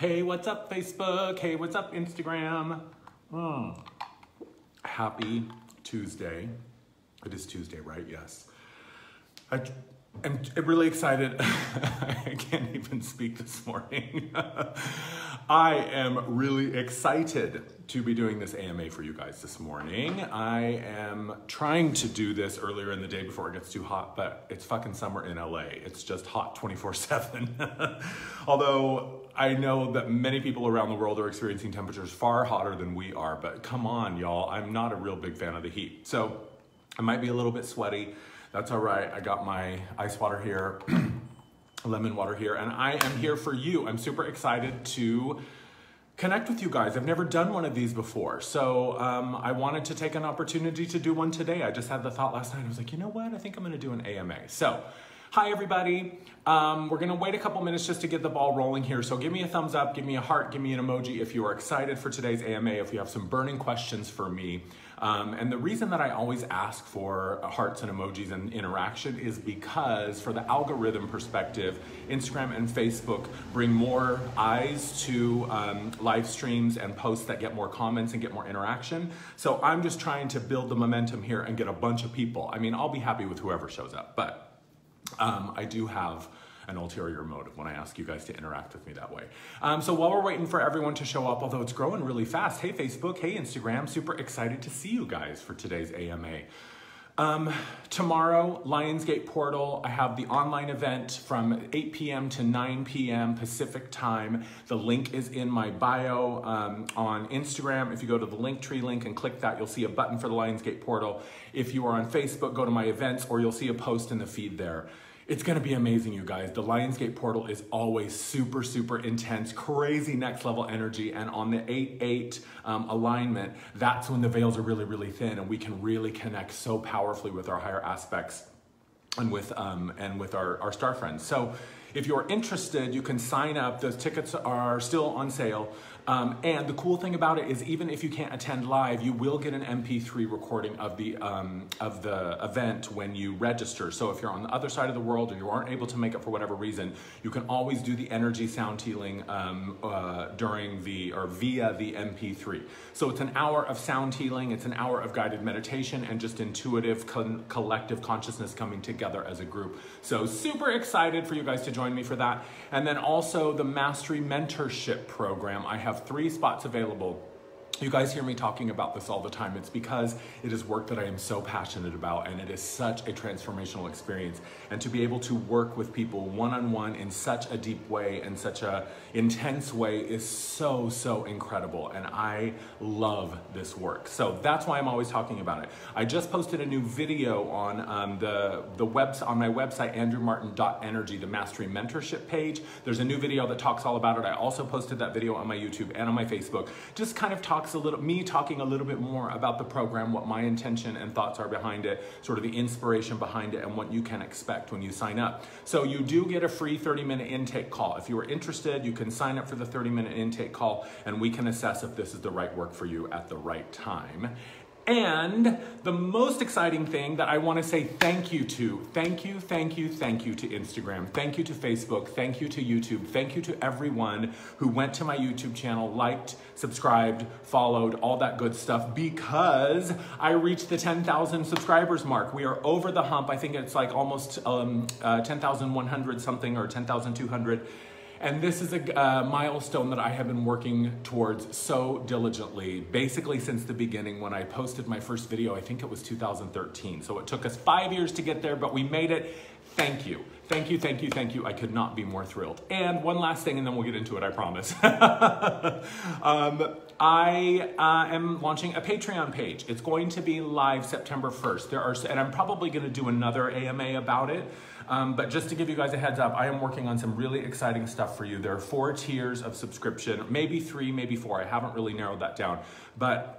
Hey, what's up, Facebook? Hey, what's up, Instagram? Happy Tuesday. It is Tuesday, right? Yes. I'm really excited. I can't even speak this morning. I am really excited to be doing this AMA for you guys this morning. I am trying to do this earlier in the day before it gets too hot, but it's fucking summer in LA. It's just hot 24/7. Although I know that many people around the world are experiencing temperatures far hotter than we are, but come on, y'all. I'm not a real big fan of the heat. So I might be a little bit sweaty. That's all right. I got my ice water here, lemon water here, and I am here for you. I'm super excited to connect with you guys. I've never done one of these before. So I wanted to take an opportunity to do one today. I just had the thought last night. I was like, you know what? I think I'm gonna do an AMA. So, hi everybody. We're gonna wait a couple minutes just to get the ball rolling here. So give me a thumbs up, give me a heart, give me an emoji if you are excited for today's AMA, if you have some burning questions for me. And the reason that I always ask for hearts and emojis and interaction is because for the algorithm perspective, Instagram and Facebook bring more eyes to live streams and posts that get more comments and get more interaction. So I'm just trying to build the momentum here and get a bunch of people. I mean, I'll be happy with whoever shows up, but I do have an ulterior motive when I ask you guys to interact with me that way. So while we're waiting for everyone to show up, although it's growing really fast, hey Facebook, hey Instagram, super excited to see you guys for today's AMA. Tomorrow, Lionsgate Portal, I have the online event from 8 p.m. to 9 p.m. Pacific time. The link is in my bio on Instagram. If you go to the Linktree link and click that, you'll see a button for the Lionsgate Portal. If you are on Facebook, go to my events, or you'll see a post in the feed there. It's gonna be amazing, you guys. The Lionsgate Portal is always super, super intense, crazy next level energy. And on the 8-8 alignment, that's when the veils are really, really thin and we can really connect so powerfully with our higher aspects and with our star friends. So if you're interested, you can sign up. Those tickets are still on sale. And the cool thing about it is even if you can't attend live, you will get an MP3 recording of the event when you register. So if you're on the other side of the world or you aren't able to make it for whatever reason, you can always do the energy sound healing via the MP3. So it's an hour of sound healing, it's an hour of guided meditation and just intuitive collective consciousness coming together as a group. So super excited for you guys to join me for that. And then also the Mastery Mentorship Program. I have 3 spots available. You guys hear me talking about this all the time. It's because it is work that I am so passionate about and it is such a transformational experience. And to be able to work with people one-on-one in such a deep way and such a intense way is so, so incredible. And I love this work. So that's why I'm always talking about it. I just posted a new video on on my website, andrewmartin.energy, the Mastery Mentorship page. There's a new video that talks all about it. I also posted that video on my YouTube and on my Facebook. Just kind of talking a little bit more about the program, what my intention and thoughts are behind it, sort of the inspiration behind it, and what you can expect when you sign up. So you do get a free 30-minute intake call. If you are interested, you can sign up for the 30-minute intake call, and we can assess if this is the right work for you at the right time. And the most exciting thing that I want to say thank you to Instagram, thank you to Facebook, thank you to YouTube, thank you to everyone who went to my YouTube channel, liked, subscribed, followed, all that good stuff, because I reached the 10,000 subscribers mark. We are over the hump. I think it's like almost 10,100 something or 10,200. And this is a milestone that I have been working towards so diligently, basically since the beginning when I posted my first video. I think it was 2013. So it took us 5 years to get there, but we made it. Thank you. Thank you, thank you, thank you. I could not be more thrilled. And one last thing, and then we'll get into it, I promise. I am launching a Patreon page. It's going to be live September 1st. And I'm probably going to do another AMA about it. But just to give you guys a heads up, I am working on some really exciting stuff for you. There are 4 tiers of subscription, maybe 3, maybe 4. I haven't really narrowed that down. But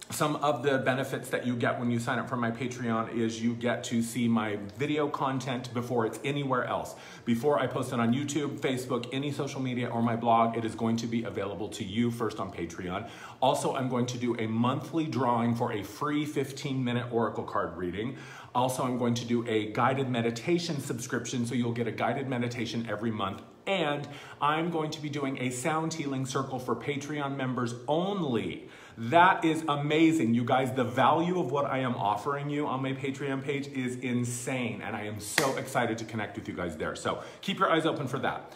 some of the benefits that you get when you sign up for my Patreon is you get to see my video content before it's anywhere else. Before I post it on YouTube, Facebook, any social media, or my blog, it is going to be available to you first on Patreon. Also, I'm going to do a monthly drawing for a free 15-minute oracle card reading. Also, I'm going to do a guided meditation subscription, so you'll get a guided meditation every month. And I'm going to be doing a sound healing circle for Patreon members only. That is amazing. You guys, the value of what I am offering you on my Patreon page is insane. And I am so excited to connect with you guys there. So keep your eyes open for that.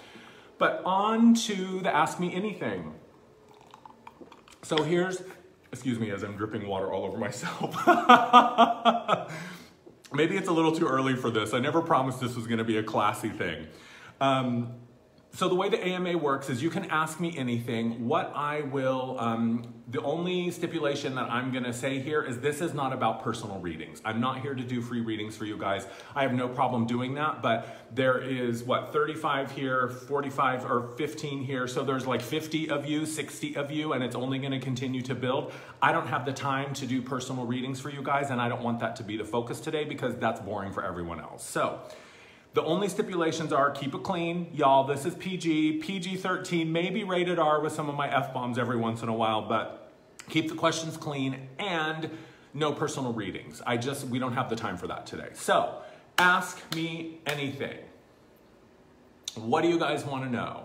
But on to the Ask Me Anything. So here's, excuse me as I'm dripping water all over myself. Maybe it's a little too early for this. I never promised this was gonna be a classy thing. So the way the AMA works is you can ask me anything. What I will, the only stipulation that I'm gonna say here is this is not about personal readings. I'm not here to do free readings for you guys. I have no problem doing that, but there is, what, 35 here, 45 or 15 here. So there's like 50 of you, 60 of you, and it's only gonna continue to build. I don't have the time to do personal readings for you guys, and I don't want that to be the focus today because that's boring for everyone else. So, the only stipulations are keep it clean. Y'all, this is PG, PG-13, maybe rated R with some of my F-bombs every once in a while, but keep the questions clean and no personal readings. We don't have the time for that today. So, ask me anything. What do you guys want to know?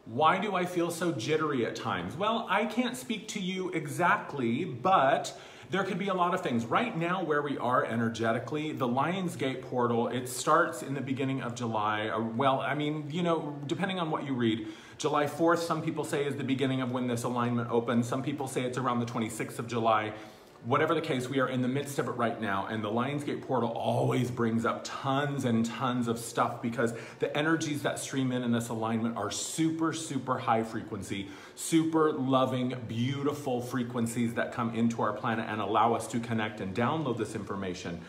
Why do I feel so jittery at times? Well, I can't speak to you exactly, but there could be a lot of things. Right now, where we are energetically, the Lionsgate portal, it starts in the beginning of July. Well, I mean, you know, depending on what you read, July 4th, some people say is the beginning of when this alignment opens. Some people say it's around the 26th of July. Whatever the case, we are in the midst of it right now, and the Lionsgate portal always brings up tons and tons of stuff because the energies that stream in this alignment are super, super high frequency, super loving, beautiful frequencies that come into our planet and allow us to connect and download this information.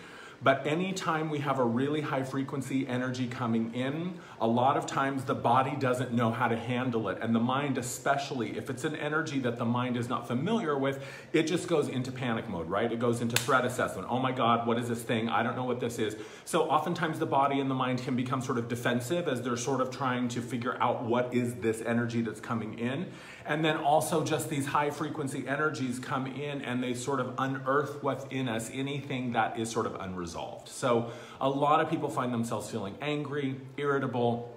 But anytime we have a really high frequency energy coming in, a lot of times the body doesn't know how to handle it. And the mind, especially if it's an energy that the mind is not familiar with, it just goes into panic mode, right? It goes into threat assessment. Oh my God, what is this thing? I don't know what this is. So oftentimes the body and the mind can become sort of defensive as they're sort of trying to figure out what is this energy that's coming in. And then also just these high frequency energies come in and they sort of unearth within us anything that is sort of unresolved. So a lot of people find themselves feeling angry, irritable,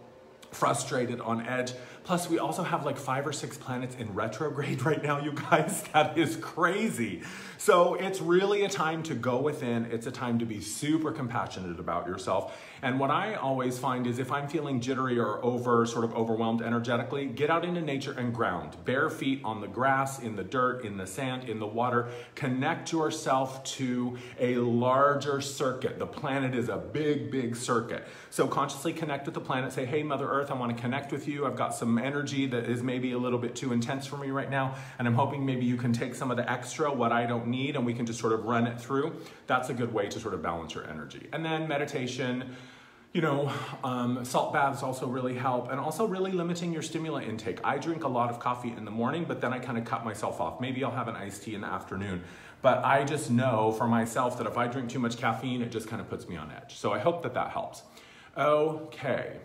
frustrated, on edge. Plus, we also have like 5 or 6 planets in retrograde right now, you guys. That is crazy. So it's really a time to go within. It's a time to be super compassionate about yourself. And what I always find is if I'm feeling jittery or sort of overwhelmed energetically, get out into nature and ground. Bare feet on the grass, in the dirt, in the sand, in the water. Connect yourself to a larger circuit. The planet is a big, big circuit. So consciously connect with the planet. Say, hey, Mother Earth, I want to connect with you. I've got some energy that is maybe a little bit too intense for me right now. And I'm hoping maybe you can take some of the extra, what I don't need, and we can just sort of run it through. That's a good way to sort of balance your energy. And then meditation, you know, salt baths also really help, and also really limiting your stimulant intake. I drink a lot of coffee in the morning, but then I kind of cut myself off. Maybe I'll have an iced tea in the afternoon, but I just know for myself that if I drink too much caffeine, it just kind of puts me on edge. So I hope that that helps. Okay.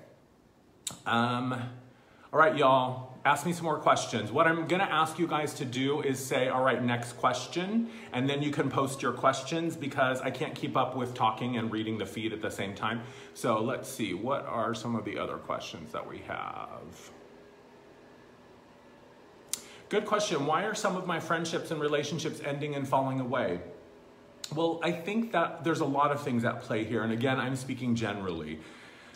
All right, y'all, ask me some more questions. What I'm gonna ask you guys to do is say, all right, next question, and then you can post your questions because I can't keep up with talking and reading the feed at the same time. So let's see, what are some of the other questions that we have? Good question. Why are some of my friendships and relationships ending and falling away? Well, I think that there's a lot of things at play here. And again, I'm speaking generally.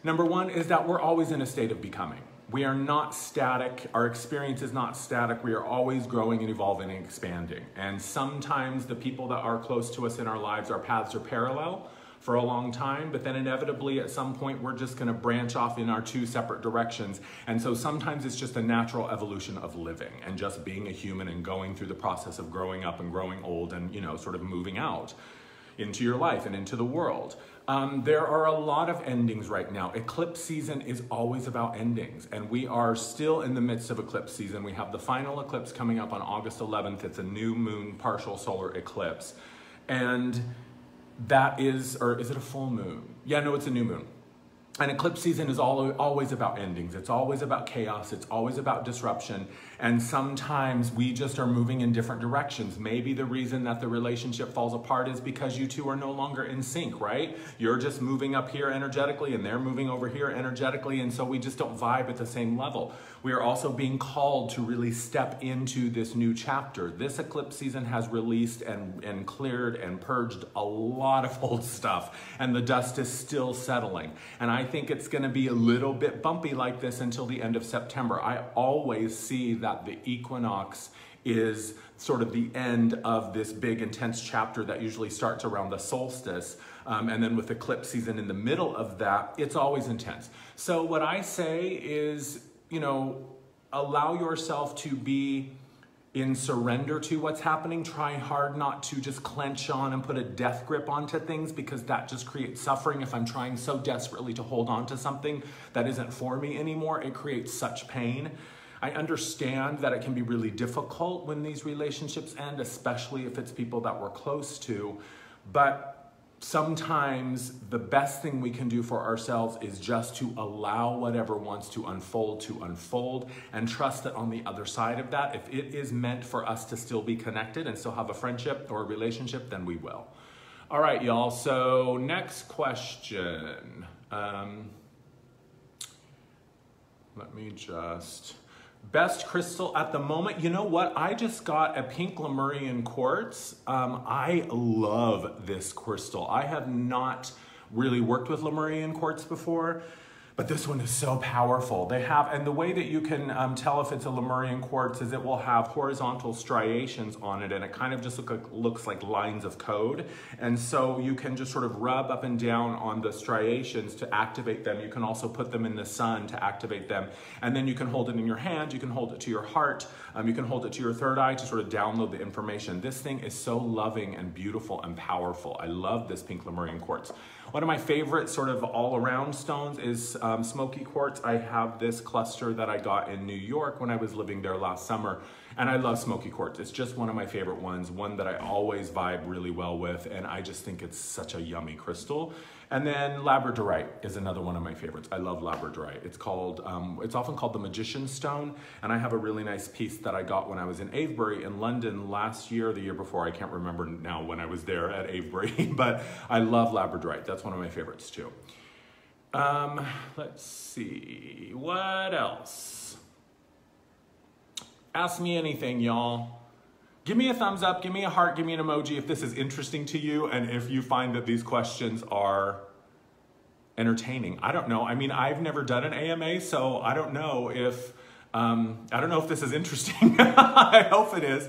Number one is that we're always in a state of becoming. We are not static. Our experience is not static. We are always growing and evolving and expanding. And sometimes the people that are close to us in our lives, our paths are parallel for a long time, but then inevitably at some point we're just gonna branch off in our 2 separate directions. And so sometimes it's just a natural evolution of living and just being a human and going through the process of growing up and growing old and, you know, sort of moving out into your life and into the world. There are a lot of endings right now. Eclipse season is always about endings, and we are still in the midst of eclipse season. We have the final eclipse coming up on August 11th. It's a new moon partial solar eclipse. And that is, or is it a full moon? Yeah, no, it's a new moon. An eclipse season is always about endings. It's always about chaos. It's always about disruption. And sometimes we just are moving in different directions. Maybe the reason that the relationship falls apart is because you two are no longer in sync, right? You're just moving up here energetically and they're moving over here energetically. And so we just don't vibe at the same level. We are also being called to really step into this new chapter. This eclipse season has released and cleared and purged a lot of old stuff. And the dust is still settling. And I think it's going to be a little bit bumpy like this until the end of September. I always see that the equinox is sort of the end of this big intense chapter that usually starts around the solstice. And then with eclipse season in the middle of that, it's always intense. So what I say is, you know, allow yourself to be in surrender to what's happening. Try hard not to just clench on and put a death grip onto things, because that just creates suffering. If I'm trying so desperately to hold on to something that isn't for me anymore, it creates such pain. I understand that it can be really difficult when these relationships end, especially if it's people that we're close to, but sometimes the best thing we can do for ourselves is just to allow whatever wants to unfold, and trust that on the other side of that, if it is meant for us to still be connected and still have a friendship or a relationship, then we will. All right, y'all. So next question. Let me just... Best crystal at the moment. You know what? I just got a pink Lemurian quartz. I love this crystal. I have not really worked with Lemurian quartz before, but this one is so powerful. They have, and the way that you can tell if it's a Lemurian quartz is it will have horizontal striations on it, and it kind of just looks like lines of code. And so you can just sort of rub up and down on the striations to activate them. You can also put them in the sun to activate them. And then you can hold it in your hand, you can hold it to your heart, you can hold it to your third eye to sort of download the information. This thing is so loving and beautiful and powerful. I love this pink Lemurian quartz. One of my favorite sort of all-around stones is smoky quartz. I have this cluster that I got in New York when I was living there last summer, and I love smoky quartz. It's just one of my favorite ones, one that I always vibe really well with, and I just think it's such a yummy crystal. And then labradorite is another one of my favorites. I love labradorite. It's called, it's often called the Magician's Stone, and I have a really nice piece that I got when I was in Avebury in London last year, or the year before. I can't remember now when I was there at Avebury, but I love labradorite. That's one of my favorites too. Let's see, what else? Ask me anything, y'all. Give me a thumbs up, give me a heart, give me an emoji if this is interesting to you and if you find that these questions are entertaining. I don't know. I mean, I've never done an AMA, so I don't know if this is interesting. I hope it is.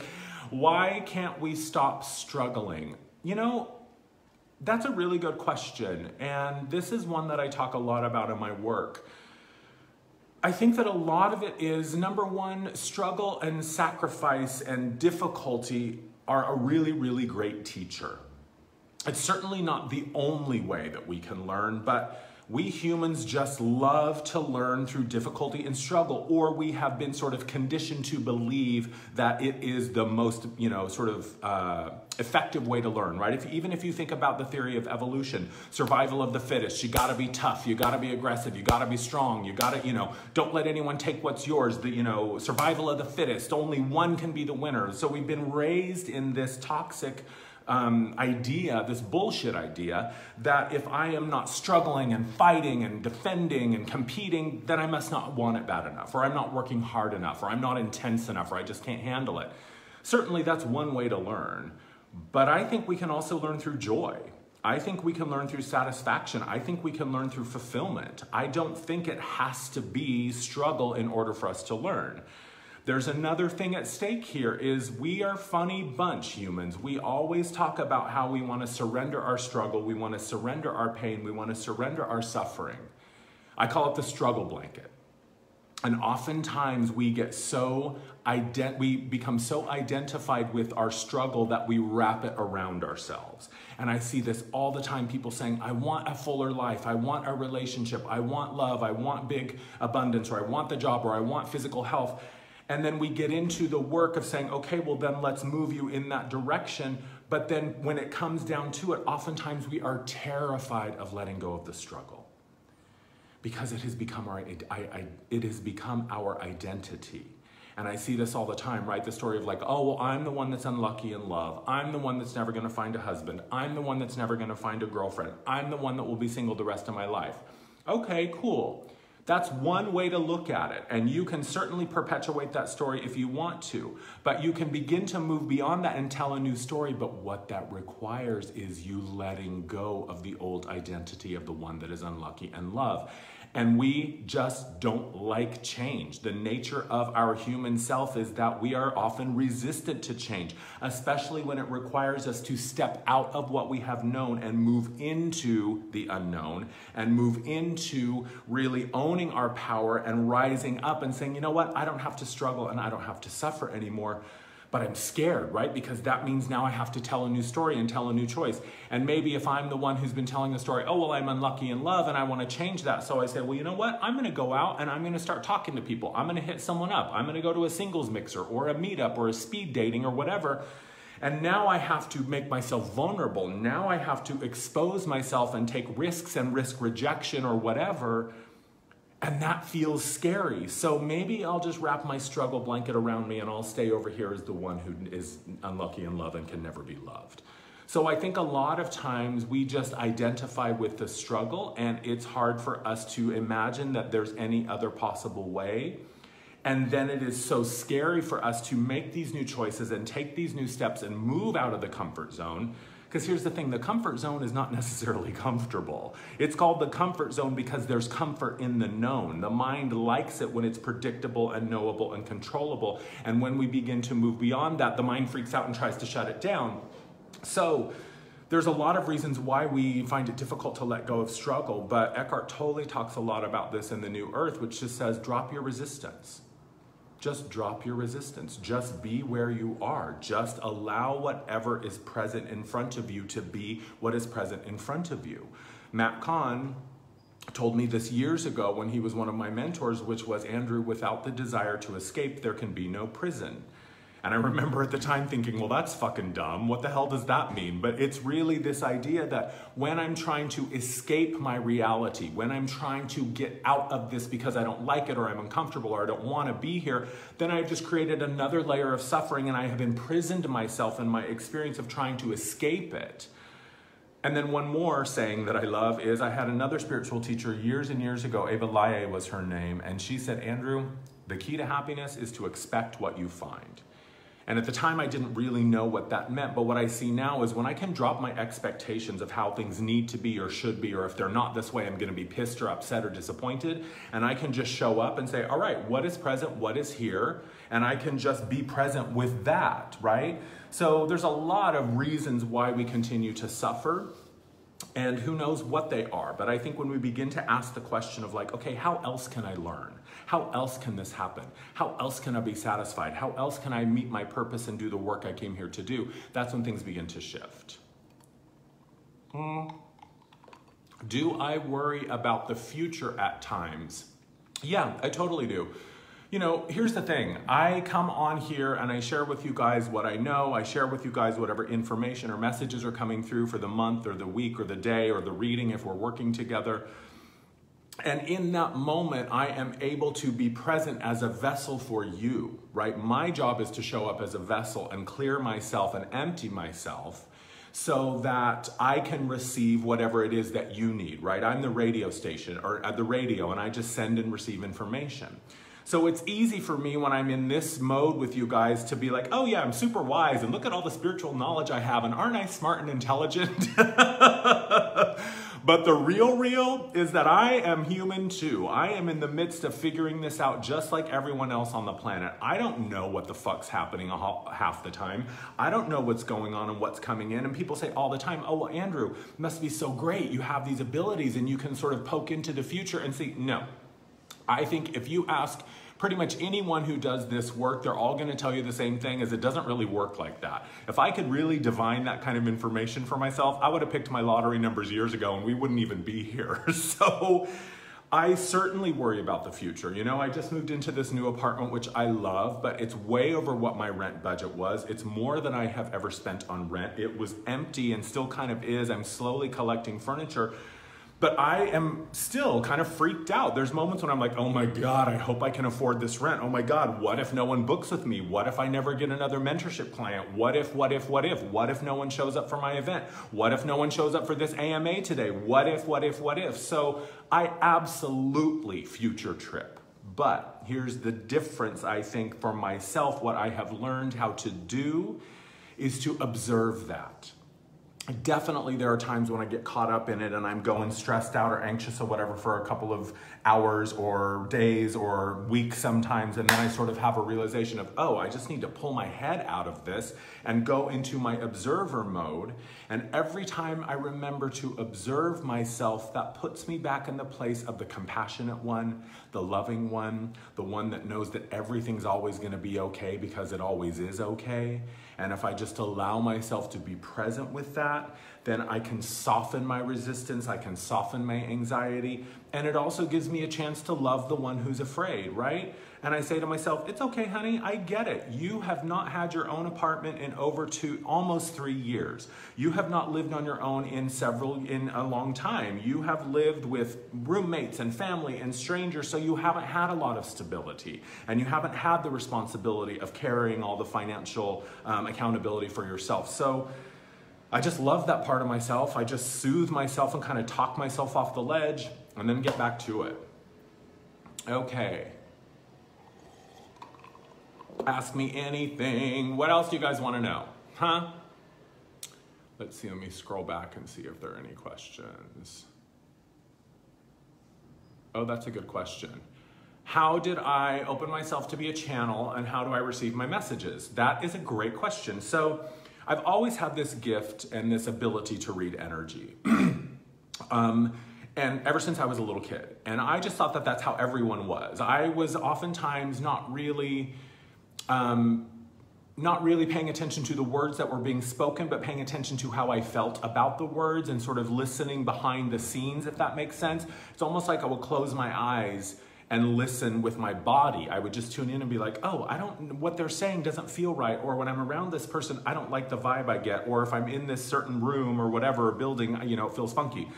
Why can't we stop struggling? You know, that's a really good question, and this is one that I talk a lot about in my work. I think that a lot of it is, number one, struggle and sacrifice and difficulty are a really, really great teacher. It's certainly not the only way that we can learn, but we humans just love to learn through difficulty and struggle, or we have been sort of conditioned to believe that it is the most, you know, sort of effective way to learn, right? Even if you think about the theory of evolution, survival of the fittest, you gotta be tough, you gotta be aggressive, you gotta be strong, you gotta, you know, don't let anyone take what's yours, you know, survival of the fittest, only one can be the winner. So we've been raised in this toxic idea, this bullshit idea, that if I am not struggling and fighting and defending and competing, then I must not want it bad enough, or I'm not working hard enough, or I'm not intense enough, or I just can't handle it. Certainly that's one way to learn, but I think we can also learn through joy. I think we can learn through satisfaction. I think we can learn through fulfillment. I don't think it has to be struggle in order for us to learn. There's another thing at stake here is we are a funny bunch, humans. We always talk about how we want to surrender our struggle, we want to surrender our pain, we want to surrender our suffering. I call it the struggle blanket. And oftentimes we get we become so identified with our struggle that we wrap it around ourselves. And I see this all the time, people saying, I want a fuller life, I want a relationship, I want love, I want big abundance, or I want the job, or I want physical health. And then we get into the work of saying, okay, well then let's move you in that direction. But then when it comes down to it, oftentimes we are terrified of letting go of the struggle. because it has become it has become our identity. And I see this all the time, right? The story of like, oh, well, I'm the one that's unlucky in love. I'm the one that's never going to find a husband. I'm the one that's never going to find a girlfriend. I'm the one that will be single the rest of my life. Okay, cool. That's one way to look at it. And you can certainly perpetuate that story if you want to. But you can begin to move beyond that and tell a new story. But what that requires is you letting go of the old identity of the one that is unlucky in love. And we just don't like change. The nature of our human self is that we are often resistant to change, especially when it requires us to step out of what we have known and move into the unknown and move into really owning our power and rising up and saying, you know what, I don't have to struggle and I don't have to suffer anymore. But I'm scared, right? Because that means now I have to tell a new story and tell a new choice. And maybe if I'm the one who's been telling the story, oh, well, I'm unlucky in love and I want to change that. So I say, well, you know what? I'm going to go out and I'm going to start talking to people. I'm going to hit someone up. I'm going to go to a singles mixer or a meetup or a speed dating or whatever. And now I have to make myself vulnerable. Now I have to expose myself and take risks and risk rejection or whatever. And that feels scary. So maybe I'll just wrap my struggle blanket around me and I'll stay over here as the one who is unlucky in love and can never be loved. So I think a lot of times we just identify with the struggle and it's hard for us to imagine that there's any other possible way. And then it is so scary for us to make these new choices and take these new steps and move out of the comfort zone. Because here's the thing, the comfort zone is not necessarily comfortable. It's called the comfort zone because there's comfort in the known. The mind likes it when it's predictable and knowable and controllable. And when we begin to move beyond that, the mind freaks out and tries to shut it down. So there's a lot of reasons why we find it difficult to let go of struggle, but Eckhart Tolle talks a lot about this in The New Earth, which just says, drop your resistance. Just drop your resistance. Just be where you are. Just allow whatever is present in front of you to be what is present in front of you. Matt Kahn told me this years ago when he was one of my mentors, which was, Andrew, without the desire to escape, there can be no prison. And I remember at the time thinking, well, that's fucking dumb. What the hell does that mean? But it's really this idea that when I'm trying to escape my reality, when I'm trying to get out of this because I don't like it or I'm uncomfortable or I don't want to be here, then I've just created another layer of suffering and I have imprisoned myself in my experience of trying to escape it. And then one more saying that I love is I had another spiritual teacher years and years ago, Eva Laie was her name, and she said, Andrew, the key to happiness is to expect what you find. And at the time, I didn't really know what that meant. But what I see now is when I can drop my expectations of how things need to be or should be, or if they're not this way, I'm going to be pissed or upset or disappointed. And I can just show up and say, all right, what is present? What is here? And I can just be present with that, right? So there's a lot of reasons why we continue to suffer. And who knows what they are. But I think when we begin to ask the question of like, okay, how else can I learn? How else can this happen? How else can I be satisfied? How else can I meet my purpose and do the work I came here to do? That's when things begin to shift. Do I worry about the future at times? Yeah, I totally do. You know, here's the thing. I come on here and I share with you guys what I know. I share with you guys whatever information or messages are coming through for the month or the week or the day or the reading if we're working together. And in that moment, I am able to be present as a vessel for you, right? My job is to show up as a vessel and clear myself and empty myself so that I can receive whatever it is that you need, right? I'm the radio station or at the radio and I just send and receive information. So it's easy for me when I'm in this mode with you guys to be like, oh yeah, I'm super wise and look at all the spiritual knowledge I have and aren't I smart and intelligent? But the real is that I am human too. I am in the midst of figuring this out just like everyone else on the planet. I don't know what the fuck's happening half the time. I don't know what's going on and what's coming in. And people say all the time, oh, well, Andrew, must be so great. You have these abilities and you can sort of poke into the future and see. No. I think if you ask pretty much anyone who does this work, they're all going to tell you the same thing, is it doesn't really work like that. If I could really divine that kind of information for myself, I would have picked my lottery numbers years ago and we wouldn't even be here. So I certainly worry about the future. You know, I just moved into this new apartment, which I love, but it's way over what my rent budget was. It's more than I have ever spent on rent. It was empty and still kind of is. I'm slowly collecting furniture. But I am still kind of freaked out. There's moments when I'm like, oh my God, I hope I can afford this rent. Oh my God, what if no one books with me? What if I never get another mentorship client? What if? What if no one shows up for my event? What if no one shows up for this AMA today? What if? So I absolutely future trip. But here's the difference, I think, for myself. What I have learned how to do is to observe that. Definitely there are times when I get caught up in it and I'm going stressed out or anxious or whatever for a couple of hours or days or weeks sometimes, and then I sort of have a realization of, oh, I just need to pull my head out of this and go into my observer mode. And every time I remember to observe myself, that puts me back in the place of the compassionate one, the loving one, the one that knows that everything's always going to be okay because it always is okay. And if I just allow myself to be present with that, then I can soften my resistance, I can soften my anxiety, and it also gives me a chance to love the one who's afraid, right? And I say to myself, it's okay, honey, I get it. You have not had your own apartment in almost 3 years. You have not lived on your own in a long time. You have lived with roommates and family and strangers, so you haven't had a lot of stability, and you haven't had the responsibility of carrying all the financial accountability for yourself. So I just love that part of myself. I just soothe myself and kind of talk myself off the ledge and then get back to it. Okay. Ask me anything. What else do you guys want to know? Huh? Let's see, let me scroll back and see if there are any questions. Oh, that's a good question. How did I open myself to be a channel, and how do I receive my messages? That is a great question. So I've always had this gift and this ability to read energy. And ever since I was a little kid. And I just thought that that's how everyone was. I was oftentimes not really paying attention to the words that were being spoken, but paying attention to how I felt about the words and sort of listening behind the scenes, if that makes sense. It's almost like I would close my eyes and listen with my body. I would just tune in and be like, oh, what they're saying doesn't feel right. Or when I'm around this person, I don't like the vibe I get. Or if I'm in this certain room or whatever, building, it feels funky.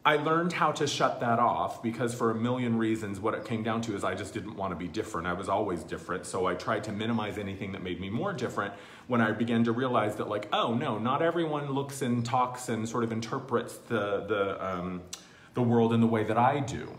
I learned how to shut that off because for a million reasons, what it came down to is I just didn't want to be different. I was always different. So I tried to minimize anything that made me more different when I began to realize that, like, oh no, not everyone looks and talks and sort of interprets the world in the way that I do.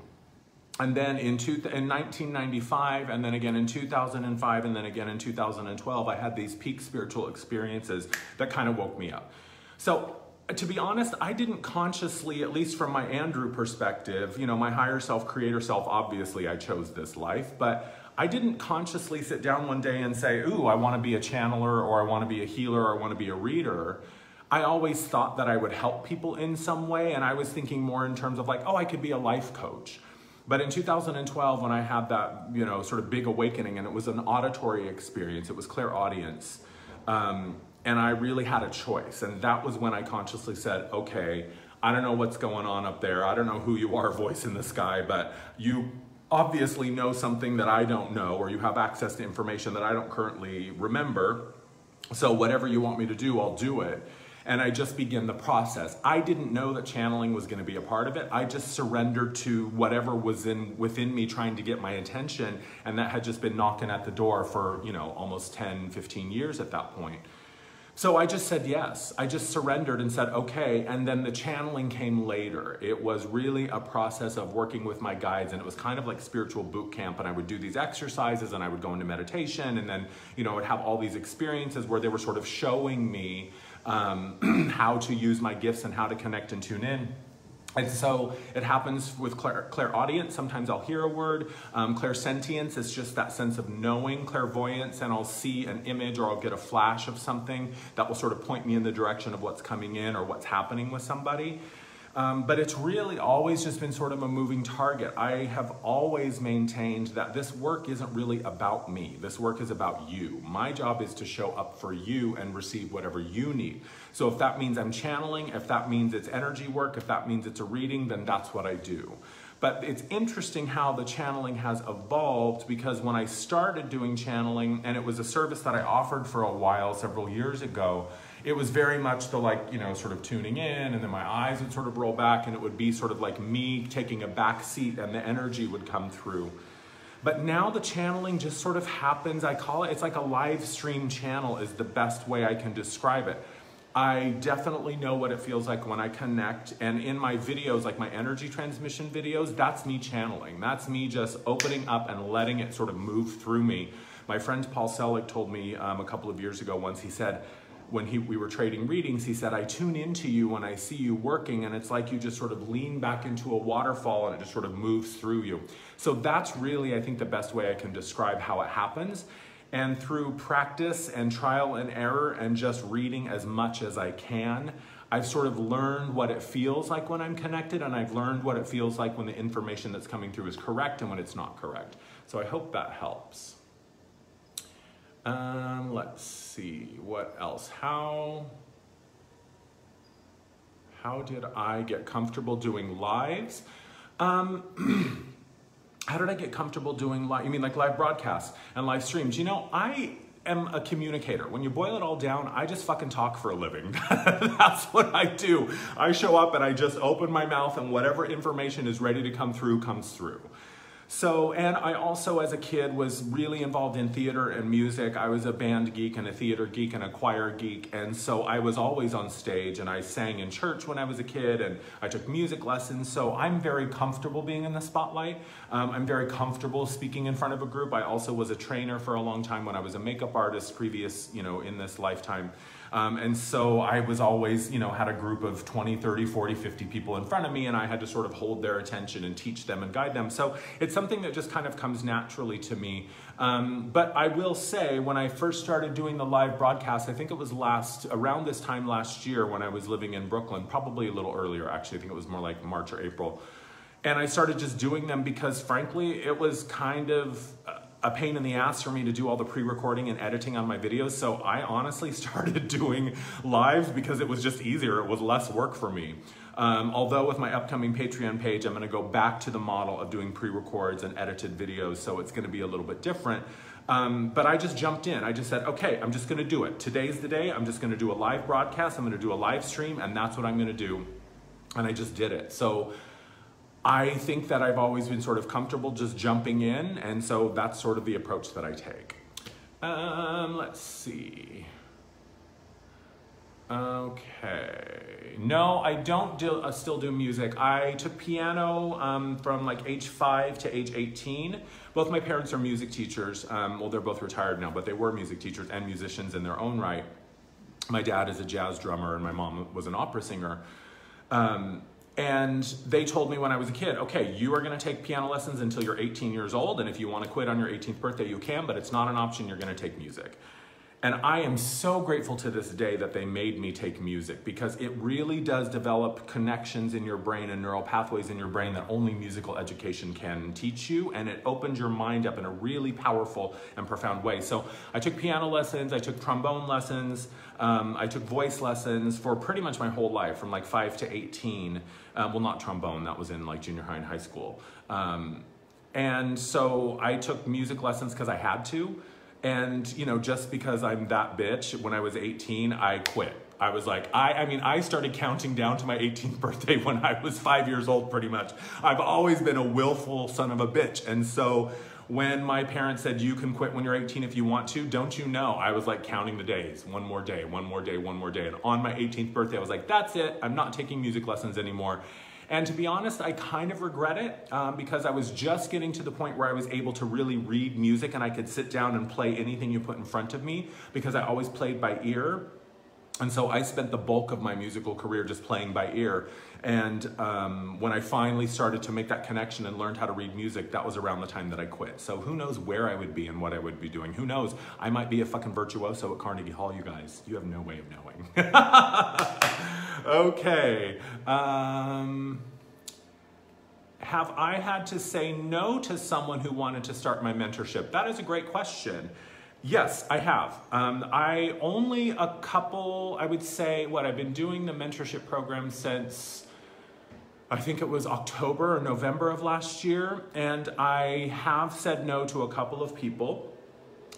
And then in 1995, and then again in 2005, and then again in 2012, I had these peak spiritual experiences that kind of woke me up. So to be honest, I didn't consciously, at least from my Andrew perspective, my higher self, creator self, obviously I chose this life, but I didn't consciously sit down one day and say, ooh, I want to be a channeler, or I want to be a healer, or I want to be a reader. I always thought that I would help people in some way, and I was thinking more in terms of like, oh, I could be a life coach. But in 2012, when I had that, sort of big awakening, and it was an auditory experience, it was clairaudience, and I really had a choice. And that was when I consciously said, okay, I don't know what's going on up there. I don't know who you are, voice in the sky, but you obviously know something that I don't know, or you have access to information that I don't currently remember. So whatever you want me to do, I'll do it. And I just began the process. I didn't know that channeling was going to be a part of it. I just surrendered to whatever was within me trying to get my attention. And that had just been knocking at the door for, almost 10, 15 years at that point. So I just said yes. I just surrendered and said, okay. And then the channeling came later. It was really a process of working with my guides, and it was kind of like spiritual boot camp. And I would do these exercises, and I would go into meditation, and then, I would have all these experiences where they were sort of showing me how to use my gifts and how to connect and tune in. And so it happens with clairaudience. Sometimes I'll hear a word. Clairsentience is just that sense of knowing. Clairvoyance, and I'll see an image or I'll get a flash of something that will sort of point me in the direction of what's coming in or what's happening with somebody. But it's really always just been sort of a moving target. I have always maintained that this work isn't really about me. This work is about you. My job is to show up for you and receive whatever you need. So if that means I'm channeling, if that means it's energy work, if that means it's a reading, then that's what I do. But it's interesting how the channeling has evolved, because when I started doing channeling, and it was a service that I offered for a while several years ago, it was very much the like, you know, sort of tuning in, and then my eyes would sort of roll back, and it would be sort of like me taking a back seat, and the energy would come through. But now the channeling just sort of happens. I call it, it's like a live stream channel is the best way I can describe it. I definitely know what it feels like when I connect, and in my videos, like my energy transmission videos, that's me channeling. That's me just opening up and letting it sort of move through me. My friend Paul Selig told me a couple of years ago once, he said, when we were trading readings, he said, I tune into you when I see you working, and it's like you just sort of lean back into a waterfall and it just sort of moves through you. So that's really, I think, the best way I can describe how it happens. And through practice and trial and error and just reading as much as I can, I've sort of learned what it feels like when I'm connected, and I've learned what it feels like when the information that's coming through is correct and when it's not correct. So I hope that helps. Let's see, what else? How did I get comfortable doing lives? How did I get comfortable doing live? You mean like live broadcasts and live streams? You know, I am a communicator. When you boil it all down, I just fucking talk for a living. That's what I do. I show up and I just open my mouth, and whatever information is ready to come through comes through. So, and I also as a kid was really involved in theater and music. I was a band geek and a theater geek and a choir geek, and so I was always on stage, and I sang in church when I was a kid, and I took music lessons, so I'm very comfortable being in the spotlight. I'm very comfortable speaking in front of a group. I also was a trainer for a long time when I was a makeup artist previous, you know, in this lifetime. And so I was always, you know, had a group of 20, 30, 40, 50 people in front of me, and I had to sort of hold their attention and teach them and guide them. So it's something that just kind of comes naturally to me. But I will say, when I first started doing the live broadcast, I think it was around this time last year when I was living in Brooklyn, probably a little earlier actually, I think it was more like March or April. And I started just doing them because frankly, it was kind of a pain in the ass for me to do all the pre-recording and editing on my videos. So I honestly started doing lives because it was just easier. It was less work for me. Although with my upcoming Patreon page, I'm gonna go back to the model of doing pre-records and edited videos. So it's gonna be a little bit different. But I just jumped in. I just said, okay, I'm just gonna do it. Today's the day. I'm just gonna do a live broadcast. I'm gonna do a live stream, and that's what I'm gonna do. And I just did it. So I think that I've always been sort of comfortable just jumping in, and so that's sort of the approach that I take. Let's see. Okay. No, I don't still do music. I took piano from like age 5 to age 18. Both my parents are music teachers. Well, they're both retired now, but they were music teachers and musicians in their own right. My dad is a jazz drummer, and my mom was an opera singer. And they told me when I was a kid, okay, you are gonna take piano lessons until you're 18 years old, and if you wanna quit on your 18th birthday, you can, but it's not an option, you're gonna take music. And I am so grateful to this day that they made me take music, because it really does develop connections in your brain and neural pathways in your brain that only musical education can teach you, and it opens your mind up in a really powerful and profound way. So I took piano lessons, I took trombone lessons, I took voice lessons for pretty much my whole life, from like 5 to 18. Well, not trombone, that was in like junior high and high school. And so I took music lessons because I had to. And, you know, just because I'm that bitch, when I was 18, I quit. I was like, I mean, I started counting down to my 18th birthday when I was 5 years old, pretty much. I've always been a willful son of a bitch. And so when my parents said, you can quit when you're 18 if you want to, don't you know, I was like counting the days, one more day, one more day, one more day. And on my 18th birthday, I was like, that's it. I'm not taking music lessons anymore. And to be honest, I kind of regret it because I was just getting to the point where I was able to really read music, and I could sit down and play anything you put in front of me, because I always played by ear. And so I spent the bulk of my musical career just playing by ear. And when I finally started to make that connection and learned how to read music, that was around the time that I quit. So who knows where I would be and what I would be doing. Who knows? I might be a fucking virtuoso at Carnegie Hall, you guys. You have no way of knowing. Okay. Have I had to say no to someone who wanted to start my mentorship? That is a great question. Yes, I have. I only a couple, I would say, I've been doing the mentorship program since, I think it was October or November of last year, and I have said no to a couple of people.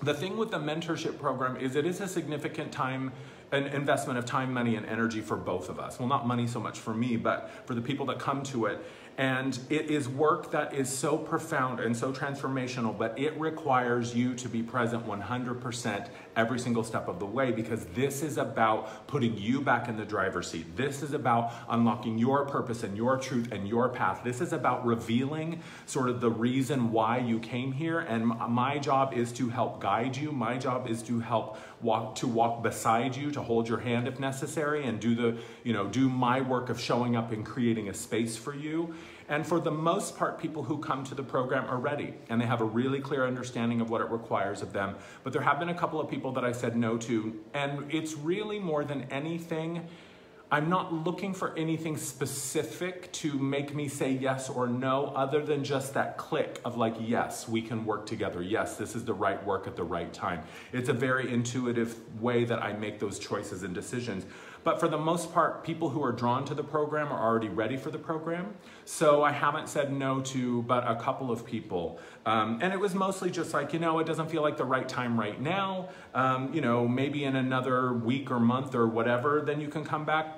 The thing with the mentorship program is it is a significant time an investment of time, money, and energy for both of us. Well, not money so much for me, but for the people that come to it. And it is work that is so profound and so transformational, but it requires you to be present 100% every single step of the way, because this is about putting you back in the driver's seat. This is about unlocking your purpose and your truth and your path. This is about revealing sort of the reason why you came here. And my job is to help guide you. My job is to help walk beside you, to hold your hand if necessary, and do my work of showing up and creating a space for you. And for the most part, people who come to the program are ready, and they have a really clear understanding of what it requires of them. But there have been a couple of people that I said no to, and it's really more than anything, I'm not looking for anything specific to make me say yes or no, other than just that click of like, yes, we can work together. Yes, this is the right work at the right time. It's a very intuitive way that I make those choices and decisions. But for the most part, people who are drawn to the program are already ready for the program. So I haven't said no to but a couple of people. And it was mostly just like, it doesn't feel like the right time right now. Maybe in another week or month or whatever, then you can come back.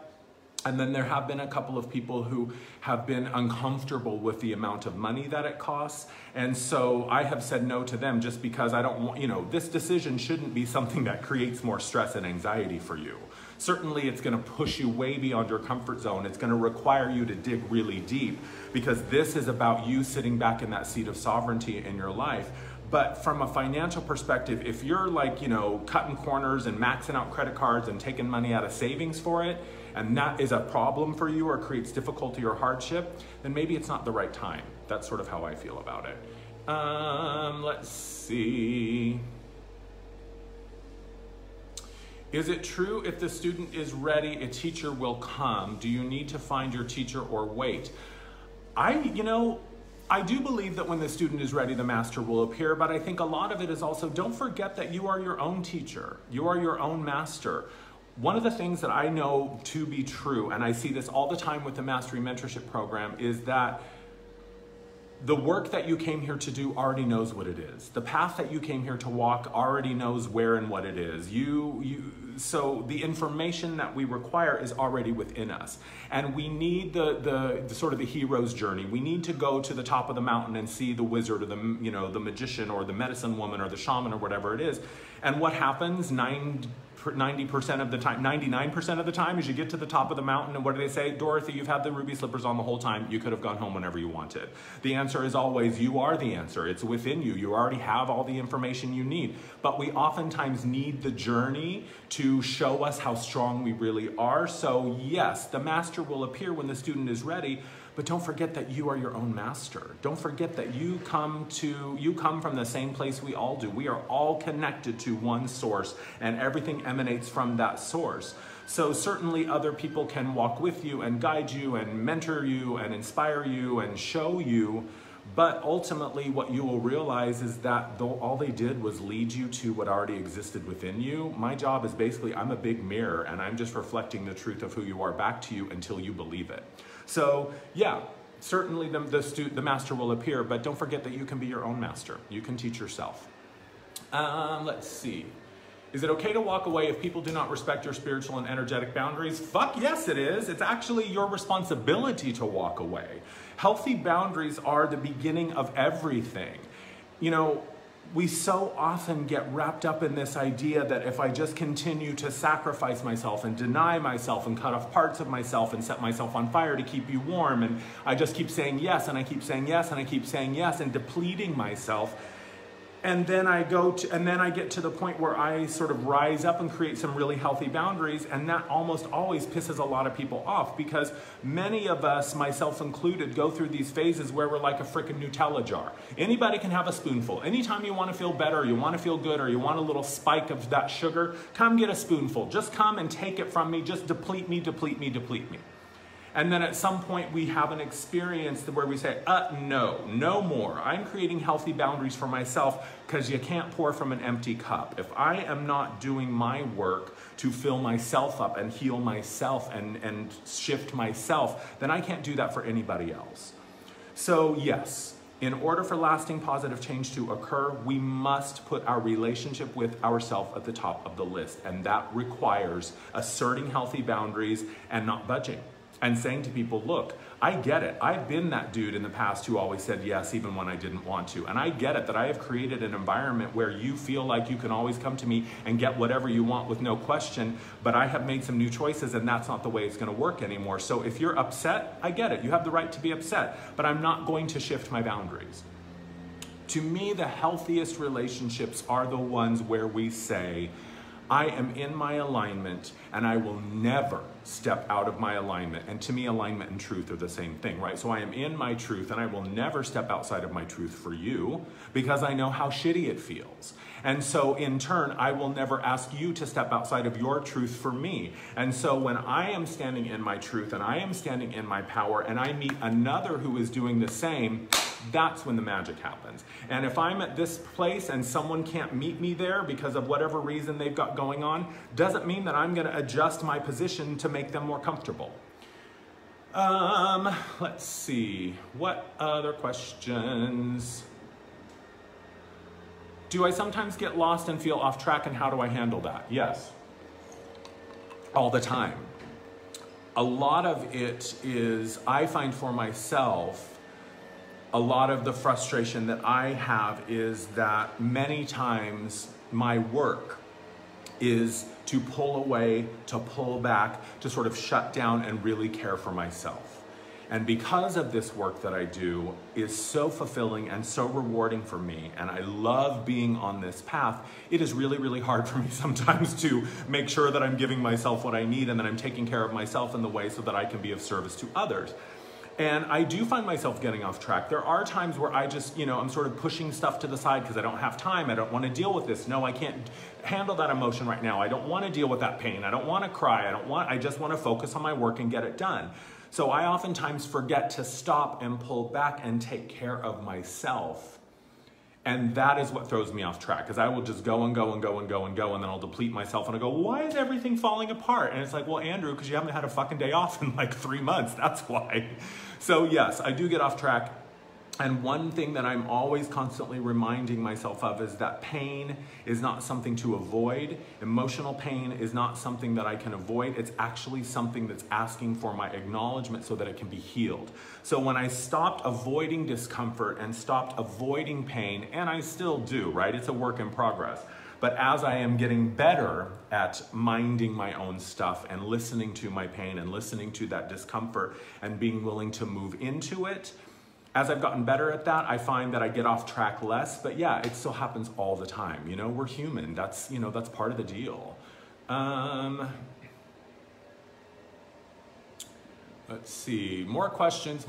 And then there have been a couple of people who have been uncomfortable with the amount of money that it costs. And so I have said no to them just because I don't want, this decision shouldn't be something that creates more stress and anxiety for you. Certainly it's going to push you way beyond your comfort zone. It's going to require you to dig really deep, because this is about you sitting back in that seat of sovereignty in your life. But from a financial perspective, if you're like, cutting corners and maxing out credit cards and taking money out of savings for it, and that is a problem for you or creates difficulty or hardship, then maybe it's not the right time. That's sort of how I feel about it. Let's see. Is it true if the student is ready, a teacher will come? Do you need to find your teacher or wait? I do believe that when the student is ready, the master will appear, but I think a lot of it is also, don't forget that you are your own teacher. You are your own master. One of the things that I know to be true, and I see this all the time with the Mastery Mentorship Program, is that the work that you came here to do already knows what it is. The path that you came here to walk already knows where and what it is. So the information that we require is already within us. And we need the sort of the hero's journey. We need to go to the top of the mountain and see the wizard or the magician or the medicine woman or the shaman or whatever it is. And what happens 90% of the time, 99% of the time, is you get to the top of the mountain, and what do they say? Dorothy, you've had the ruby slippers on the whole time. You could have gone home whenever you wanted. The answer is always, you are the answer. It's within you. You already have all the information you need. But we oftentimes need the journey to show us how strong we really are. So yes, the master will appear when the student is ready, but don't forget that you are your own master. Don't forget that you come from the same place we all do. We are all connected to one source, and everything emanates from that source. So certainly other people can walk with you and guide you and mentor you and inspire you and show you, but ultimately what you will realize is that though all they did was lead you to what already existed within you, my job is basically, I'm a big mirror and I'm just reflecting the truth of who you are back to you until you believe it. So yeah, certainly the master will appear, but don't forget that you can be your own master. You can teach yourself. Let's see. Is it okay to walk away if people do not respect your spiritual and energetic boundaries? Fuck yes, it is. It's actually your responsibility to walk away. Healthy boundaries are the beginning of everything. We so often get wrapped up in this idea that if I just continue to sacrifice myself and deny myself and cut off parts of myself and set myself on fire to keep you warm, and I just keep saying yes and I keep saying yes and I keep saying yes and depleting myself, and then I get to the point where I sort of rise up and create some really healthy boundaries, and that almost always pisses a lot of people off, because many of us, myself included, go through these phases where we're like a frickin' Nutella jar. Anybody can have a spoonful. Anytime you want to feel better, or you want to feel good, or you want a little spike of that sugar, come get a spoonful. Just come and take it from me. Just deplete me, deplete me, deplete me. And then at some point we have an experience where we say, no more. I'm creating healthy boundaries for myself, because you can't pour from an empty cup. If I am not doing my work to fill myself up and heal myself and shift myself, then I can't do that for anybody else. So yes, In order for lasting positive change to occur, we must put our relationship with ourselves at the top of the list. And that requires asserting healthy boundaries and not budging. And saying to people, look, I get it. I've been that dude in the past who always said yes even when I didn't want to. And I get it that I have created an environment where you feel like you can always come to me and get whatever you want with no question, but I have made some new choices and that's not the way it's gonna work anymore. So if you're upset, I get it. You have the right to be upset, but I'm not going to shift my boundaries. To me, the healthiest relationships are the ones where we say, I am in my alignment and I will never step out of my alignment. And to me, alignment and truth are the same thing, right? So I am in my truth and I will never step outside of my truth for you because I know how shitty it feels. And so in turn, I will never ask you to step outside of your truth for me. And so when I am standing in my truth and I am standing in my power and I meet another who is doing the same, that's when the magic happens. And if I'm at this place and someone can't meet me there because of whatever reason they've got going on, doesn't mean that I'm gonna adjust my position to make them more comfortable. Let's see, what other questions? Do I sometimes get lost and feel off track, and how do I handle that? Yes, all the time. A lot of it is, I find for myself, a lot of the frustration that I have is that many times my work is to pull away, to pull back, to sort of shut down and really care for myself. And because of this work that I do is so fulfilling and so rewarding for me, and I love being on this path, it is really, really hard for me sometimes to make sure that I'm giving myself what I need and that I'm taking care of myself in the way so that I can be of service to others. And I do find myself getting off track. There are times where I just, I'm sort of pushing stuff to the side because I don't have time. I don't want to deal with this. No, I can't handle that emotion right now. I don't want to deal with that pain. I don't want to cry. I just want to focus on my work and get it done. So I oftentimes forget to stop and pull back and take care of myself. And that is what throws me off track, because I will just go and go and go and go and go, and then I'll deplete myself and I go, why is everything falling apart? And it's like, well, Andrew, because you haven't had a fucking day off in like 3 months, that's why. So yes, I do get off track. And one thing that I'm always constantly reminding myself of is that pain is not something to avoid. Emotional pain is not something that I can avoid. It's actually something that's asking for my acknowledgement so that it can be healed. So when I stopped avoiding discomfort and stopped avoiding pain, and I still do, right? It's a work in progress. But as I am getting better at minding my own stuff and listening to my pain and listening to that discomfort and being willing to move into it, as I've gotten better at that, I find that I get off track less, but yeah, it still happens all the time. We're human. That's part of the deal. Let's see, more questions.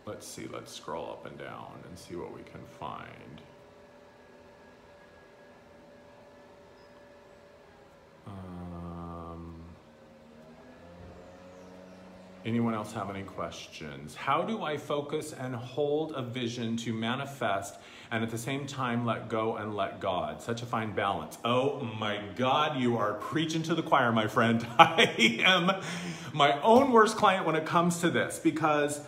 Let's see, let's scroll up and down and see what we can find. Anyone else have any questions? How do I focus and hold a vision to manifest and at the same time let go and let God? Such a fine balance. Oh my God, you are preaching to the choir, my friend. I am my own worst client when it comes to this because,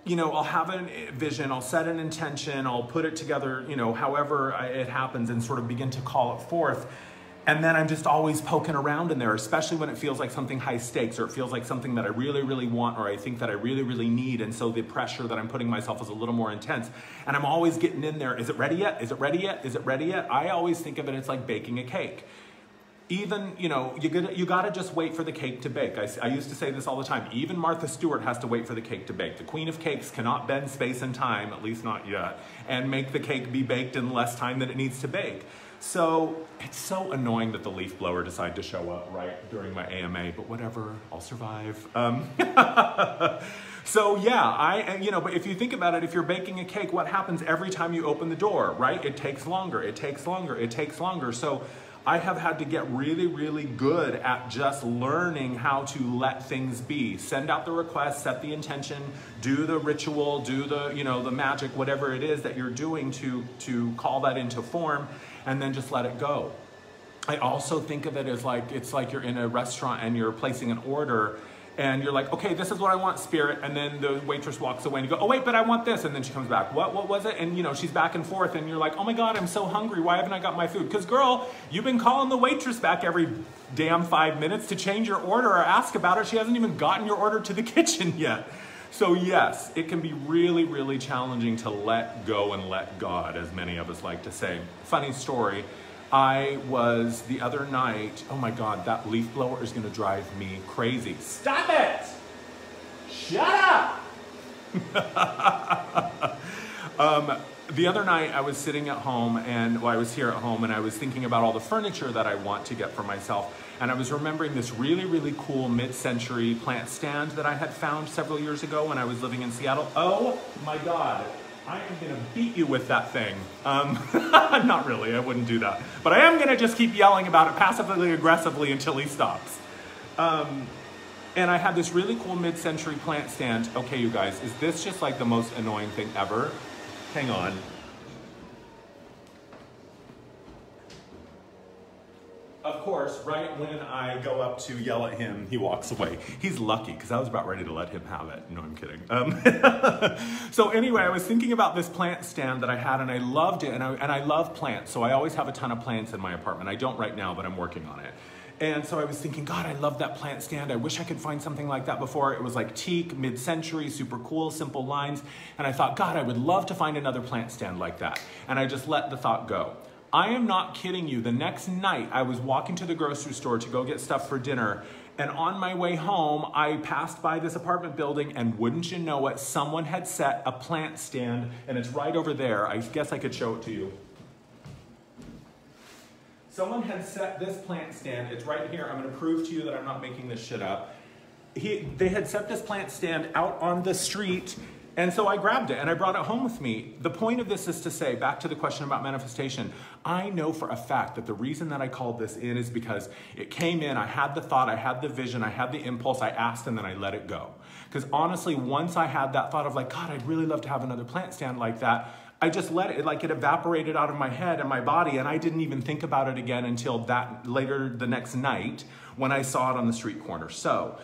I'll have a vision, I'll set an intention, I'll put it together, however it happens and sort of begin to call it forth. And then I'm just always poking around in there, especially when it feels like something high stakes or it feels like something that I really, really want or I think that I really, really need. And so the pressure that I'm putting myself is a little more intense. And I'm always getting in there. Is it ready yet? Is it ready yet? Is it ready yet? I always think of it as like baking a cake. Even, you gotta just wait for the cake to bake. I used to say this all the time. Even Martha Stewart has to wait for the cake to bake. The queen of cakes cannot bend space and time, at least not yet, and make the cake be baked in less time than it needs to bake. So it's so annoying that the leaf blower decided to show up right during my AMA, but whatever, I'll survive. So yeah, but if you think about it, if you're baking a cake, what happens every time you open the door, right? It takes longer, it takes longer, it takes longer. So I have had to get really, really good at just learning how to let things be. Send out the request, set the intention, do the ritual, do the, the magic, whatever it is that you're doing to call that into form, and then just let it go. I also think of it as like, it's like you're in a restaurant and you're placing an order and you're like, okay, this is what I want, Spirit, and then the waitress walks away and you go, oh wait, but I want this, and then she comes back, what was it? And you know, she's back and forth, and you're like, oh my God, I'm so hungry, why haven't I got my food? Because girl, you've been calling the waitress back every damn 5 minutes to change your order or ask about it. She hasn't even gotten your order to the kitchen yet. So yes, it can be really, really challenging to let go and let God, as many of us like to say. Funny story, I was the other night, oh my God, that leaf blower is gonna drive me crazy. Stop it! Shut up! The other night I was sitting at home and I was here at home and I was thinking about all the furniture that I want to get for myself. And I was remembering this really, really cool mid-century plant stand that I had found several years ago when I was living in Seattle. Oh my God, I am gonna beat you with that thing. Not really, I wouldn't do that. But I am gonna just keep yelling about it passively aggressively until he stops. And I had this really cool mid-century plant stand. Okay, you guys, is this just like the most annoying thing ever? Hang on. Of course, right when I go up to yell at him, he walks away. He's lucky, because I was about ready to let him have it. No, I'm kidding. So anyway, I was thinking about this plant stand that I had, and I loved it, and I love plants, so I always have a ton of plants in my apartment. I don't right now, but I'm working on it. And so I was thinking, God, I love that plant stand. I wish I could find something like that before. It was like teak, mid-century, super cool, simple lines. And I thought, God, I would love to find another plant stand like that. And I just let the thought go. I am not kidding you. The next night, I was walking to the grocery store to go get stuff for dinner. And on my way home, I passed by this apartment building, and wouldn't you know it, someone had set a plant stand, and it's right over there. I guess I could show it to you. Someone had set this plant stand, it's right here, I'm gonna prove to you that I'm not making this shit up. They had set this plant stand out on the street, and so I grabbed it and I brought it home with me. The point of this is to say, back to the question about manifestation, I know for a fact that the reason that I called this in is because it came in, I had the thought, I had the vision, I had the impulse, I asked, and then I let it go. Because honestly, once I had that thought of like, God, I'd really love to have another plant stand like that, I just let it, like it evaporated out of my head and my body, and I didn't even think about it again until that later the next night when I saw it on the street corner. So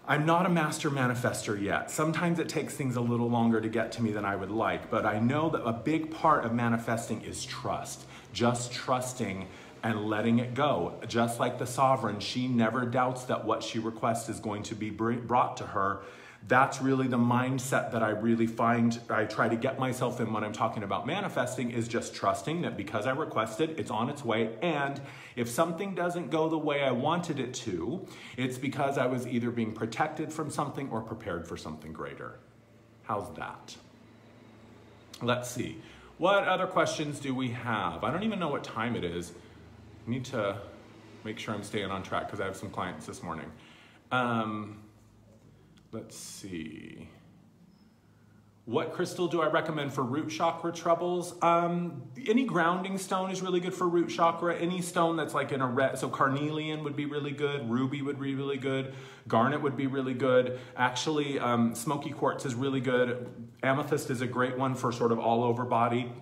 I'm not a master manifester yet. Sometimes it takes things a little longer to get to me than I would like, but I know that a big part of manifesting is trust. Just trusting and letting it go. Just like the sovereign, she never doubts that what she requests is going to be brought to her. That's really the mindset that I really find I try to get myself in when I'm talking about manifesting, is just trusting that because I requested, it's on its way. And if something doesn't go the way I wanted it to, it's because I was either being protected from something or prepared for something greater. How's that? Let's see. What other questions do we have? I don't even know what time it is. I need to make sure I'm staying on track because I have some clients this morning. Let's see. What crystal do I recommend for root chakra troubles? Any grounding stone is really good for root chakra. Any stone that's like in a red, so carnelian would be really good. Ruby would be really good. Garnet would be really good. Actually, smoky quartz is really good. Amethyst is a great one for sort of all over body.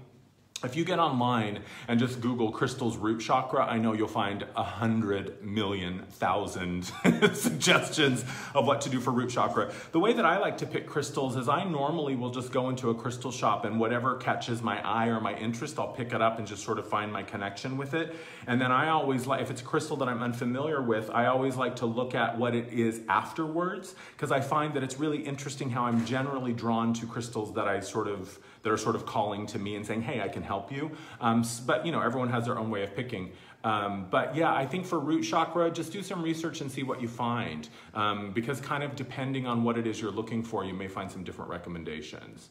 If you get online and just Google crystals root chakra, I know you'll find 100,000,000 suggestions of what to do for root chakra. The way that I like to pick crystals is I normally will just go into a crystal shop, and whatever catches my eye or my interest, I'll pick it up and just sort of find my connection with it. And then I always like, if it's a crystal that I'm unfamiliar with, I always like to look at what it is afterwards, because I find that it's really interesting how I'm generally drawn to crystals that are sort of calling to me and saying, hey, I can help you. But you know, everyone has their own way of picking. But yeah, I think for root chakra, just do some research and see what you find. Because kind of depending on what it is you're looking for, you may find some different recommendations.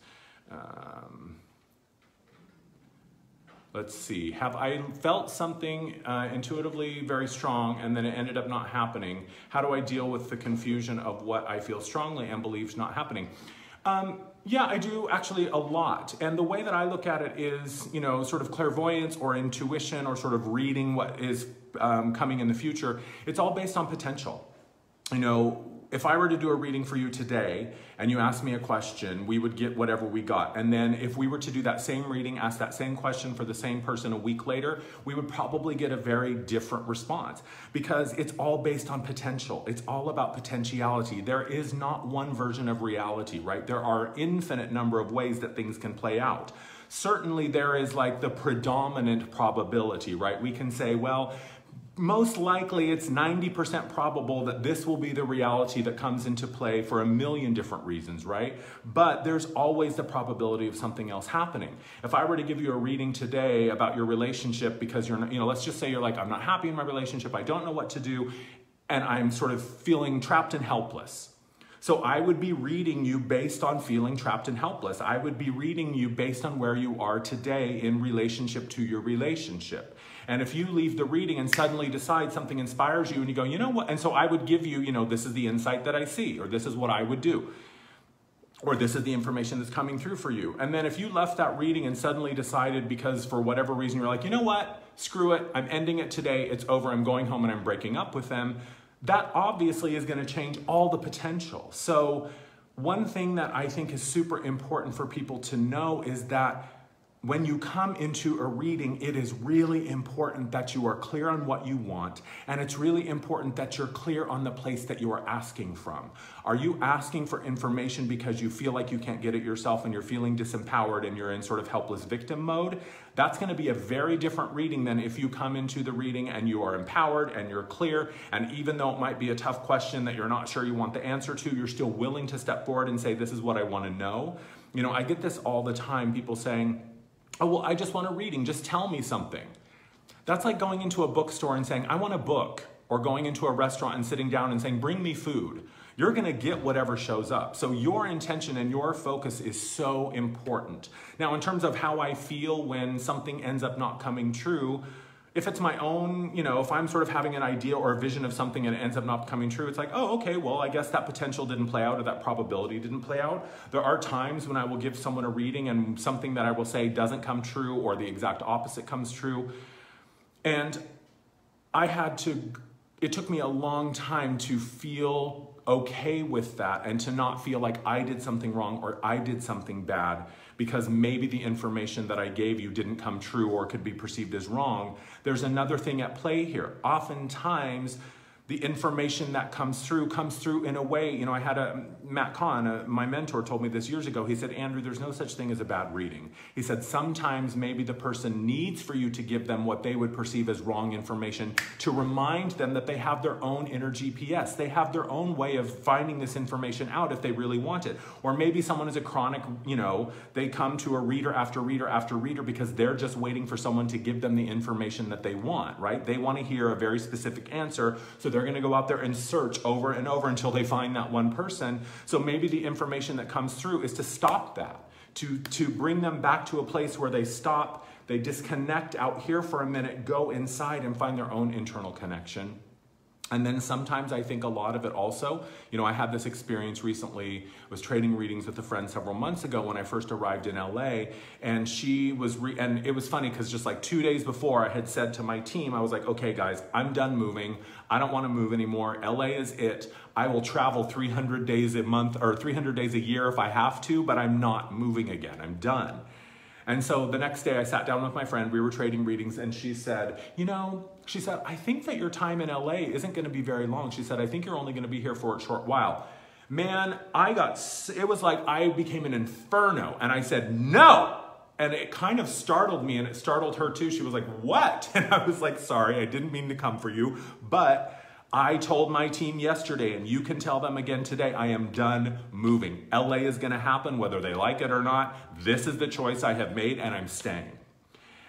Let's see, have I felt something intuitively very strong and then it ended up not happening? How do I deal with the confusion of what I feel strongly and believe's not happening? Yeah, I do actually a lot. And the way that I look at it is, you know, sort of clairvoyance or intuition or sort of reading what is coming in the future. It's all based on potential. You know, if I were to do a reading for you today and you asked me a question, we would get whatever we got. And then if we were to do that same reading, ask that same question for the same person a week later, we would probably get a very different response because it's all based on potential. It's all about potentiality. There is not one version of reality, right? There are infinite number of ways that things can play out. Certainly there is like the predominant probability, right? We can say, well, most likely it's 90% probable that this will be the reality that comes into play for a million different reasons, right? But there's always the probability of something else happening. If I were to give you a reading today about your relationship because you're not, let's just say you're like, I'm not happy in my relationship, I don't know what to do, and I'm sort of feeling trapped and helpless. So I would be reading you based on feeling trapped and helpless. I would be reading you based on where you are today in relationship to your relationship. And if you leave the reading and suddenly decide something inspires you and you go, you know what? And so I would give you, this is the insight that I see, or this is what I would do, or this is the information that's coming through for you. And then if you left that reading and suddenly decided because for whatever reason you're like, you know what? Screw it. I'm ending it today. It's over. I'm going home and I'm breaking up with them. That obviously is going to change all the potential. So one thing that I think is super important for people to know is that when you come into a reading, it is really important that you are clear on what you want, and it's really important that you're clear on the place that you are asking from. Are you asking for information because you feel like you can't get it yourself and you're feeling disempowered and you're in sort of helpless victim mode? That's going to be a very different reading than if you come into the reading and you are empowered and you're clear, and even though it might be a tough question that you're not sure you want the answer to, you're still willing to step forward and say, this is what I want to know. I get this all the time, people saying, oh, well, I just want a reading. Just tell me something. That's like going into a bookstore and saying, I want a book, or going into a restaurant and sitting down and saying, bring me food. You're going to get whatever shows up. So your intention and your focus is so important. Now, in terms of how I feel when something ends up not coming true, if it's my own, if I'm sort of having an idea or a vision of something and it ends up not coming true, it's like, oh, okay, well, I guess that potential didn't play out or that probability didn't play out. There are times when I will give someone a reading and something that I will say doesn't come true or the exact opposite comes true. And it took me a long time to feel okay with that and to not feel like I did something wrong or I did something bad because maybe the information that I gave you didn't come true or could be perceived as wrong. There's another thing at play here. Oftentimes, the information that comes through in a way, I had Matt Kahn, my mentor, told me this years ago. He said, Andrew, there's no such thing as a bad reading. He said, sometimes maybe the person needs for you to give them what they would perceive as wrong information to remind them that they have their own inner GPS. They have their own way of finding this information out if they really want it. Or maybe someone is a chronic, they come to a reader after reader after reader because they're just waiting for someone to give them the information that they want, right? They want to hear a very specific answer, so they're going to go out there and search over and over until they find that one person. So maybe the information that comes through is to stop that, to bring them back to a place where they stop, they disconnect out here for a minute, go inside and find their own internal connection. And then sometimes I think a lot of it also, I had this experience recently, was trading readings with a friend several months ago when I first arrived in LA, and and it was funny because just like 2 days before I had said to my team, I was like, okay guys, I'm done moving. I don't want to move anymore. LA is it. I will travel 300 days a month or 300 days a year if I have to, but I'm not moving again. I'm done. And so the next day I sat down with my friend, we were trading readings, and she said, I think that your time in LA isn't going to be very long. She said, I think you're only going to be here for a short while. Man, it was like I became an inferno, and I said, no. And it kind of startled me, and it startled her too. She was like, what? And I was like, sorry, I didn't mean to come for you, but I told my team yesterday, and you can tell them again today, I am done moving. LA is going to happen whether they like it or not. This is the choice I have made, and I'm staying.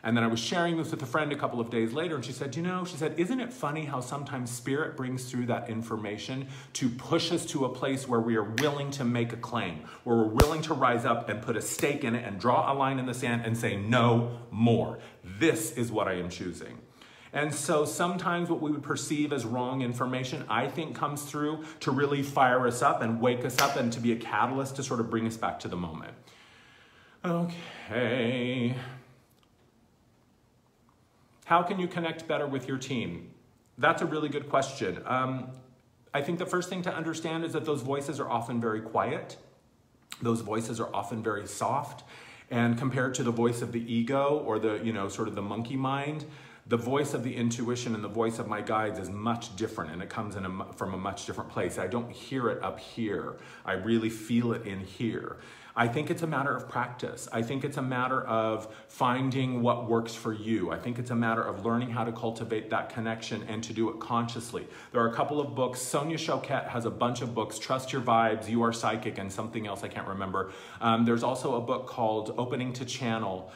And then I was sharing this with a friend a couple of days later, and she said, isn't it funny how sometimes Spirit brings through that information to push us to a place where we are willing to make a claim, where we're willing to rise up and put a stake in it and draw a line in the sand and say, no more. This is what I am choosing. And so sometimes what we would perceive as wrong information, I think, comes through to really fire us up and wake us up and to be a catalyst to sort of bring us back to the moment. Okay. How can you connect better with your team? That's a really good question. I I think the first thing to understand is that those voices are often very quiet. Those voices are often very soft. And compared to the voice of the ego or the, sort of the monkey mind, the voice of the intuition and the voice of my guides is much different, and it comes from a much different place. I don't hear it up here. I really feel it in here. I think it's a matter of practice. I think it's a matter of finding what works for you. I think it's a matter of learning how to cultivate that connection and to do it consciously. There are a couple of books. Sonia Choquette has a bunch of books, Trust Your Vibes, You Are Psychic, and something else I can't remember. There's also a book called Opening to Channel,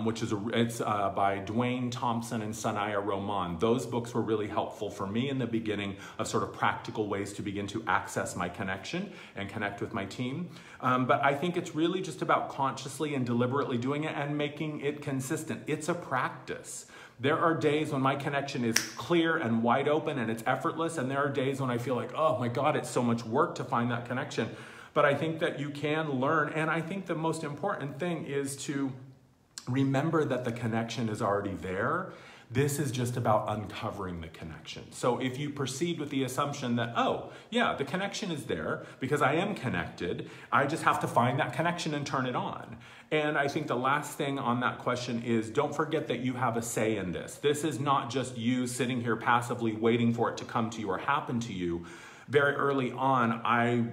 which is by Dwayne Thompson and Sanaya Roman. Those books were really helpful for me in the beginning of sort of practical ways to begin to access my connection and connect with my team. But I think it's really just about consciously and deliberately doing it and making it consistent. It's a practice. There are days when my connection is clear and wide open and it's effortless, and there are days when I feel like, oh my God, it's so much work to find that connection. But I think that you can learn, and I think the most important thing is to remember that the connection is already there. This is just about uncovering the connection. So if you proceed with the assumption that, oh, yeah, the connection is there because I am connected, I just have to find that connection and turn it on. And I think the last thing on that question is, don't forget that you have a say in this. This is not just you sitting here passively waiting for it to come to you or happen to you. Very early on, I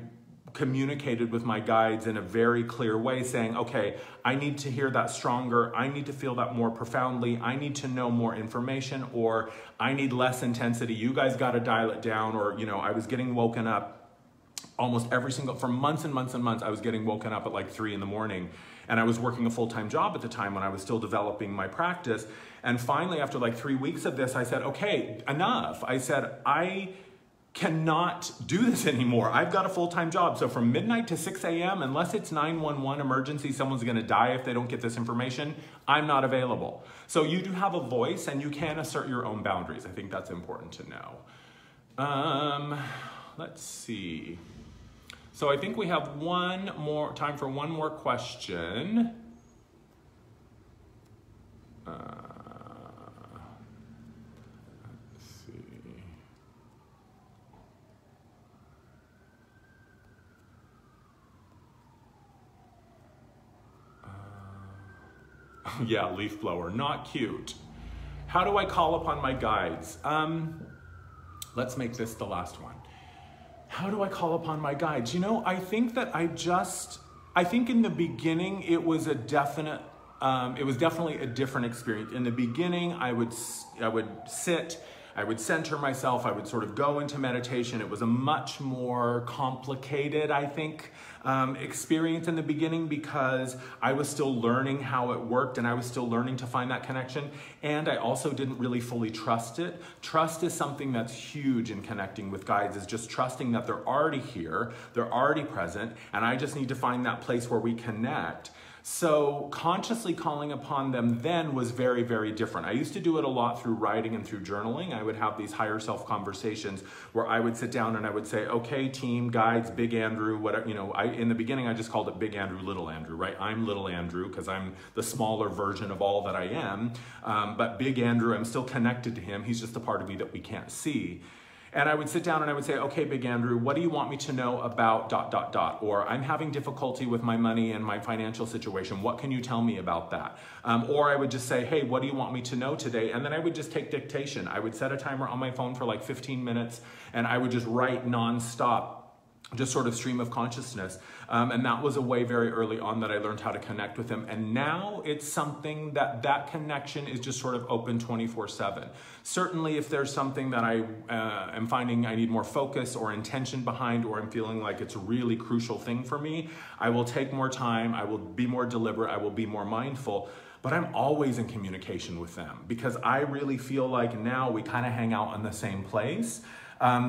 communicated with my guides in a very clear way, saying, okay, I need to hear that stronger, I need to feel that more profoundly, I need to know more information, or I need less intensity, you guys got to dial it down. Or, I was getting woken up almost for months and months and months. I was getting woken up at like 3 in the morning, and I was working a full-time job at the time when I was still developing my practice. And finally, after like 3 weeks of this, I said, okay, enough. I said, I cannot do this anymore. I've got a full-time job. So from midnight to 6 a.m., unless it's 911 emergency, someone's going to die if they don't get this information, I'm not available. So you do have a voice and you can assert your own boundaries. I think that's important to know. Let's see. So I think we have time for one more question. Yeah, leaf blower, not cute. How do I call upon my guides? Let's make this the last one. How do I call upon my guides? I think that I think in the beginning it was definitely a different experience. In the beginning, I would sit, I would center myself, I would sort of go into meditation. It was a much more complicated, I think, experience in the beginning, because I was still learning how it worked and I was still learning to find that connection. And I also didn't really fully trust it. Trust is something that's huge in connecting with guides, is just trusting that they're already here, they're already present, and I just need to find that place where we connect. So consciously calling upon them then was very, very different. I used to do it a lot through writing and through journaling. I would have these higher self conversations where I would sit down and I would say, okay, team, guides, Big Andrew, whatever, in the beginning, I just called it Big Andrew, Little Andrew, right? I'm Little Andrew because I'm the smaller version of all that I am. But Big Andrew, I'm still connected to him. He's just a part of me that we can't see. And I would sit down and I would say, okay, Big Andrew, what do you want me to know about ... Or I'm having difficulty with my money and my financial situation. What can you tell me about that? Or I would just say, hey, what do you want me to know today? And then I would just take dictation. I would set a timer on my phone for like 15 minutes and I would just write nonstop, just sort of stream of consciousness. And that was a way very early on that I learned how to connect with him. And now it's something that connection is just sort of open 24/7. Certainly if there's something that I am finding I need more focus or intention behind, or I'm feeling like it's a really crucial thing for me, I will take more time, I will be more deliberate, I will be more mindful. But I'm always in communication with them because I really feel like now we kind of hang out in the same place.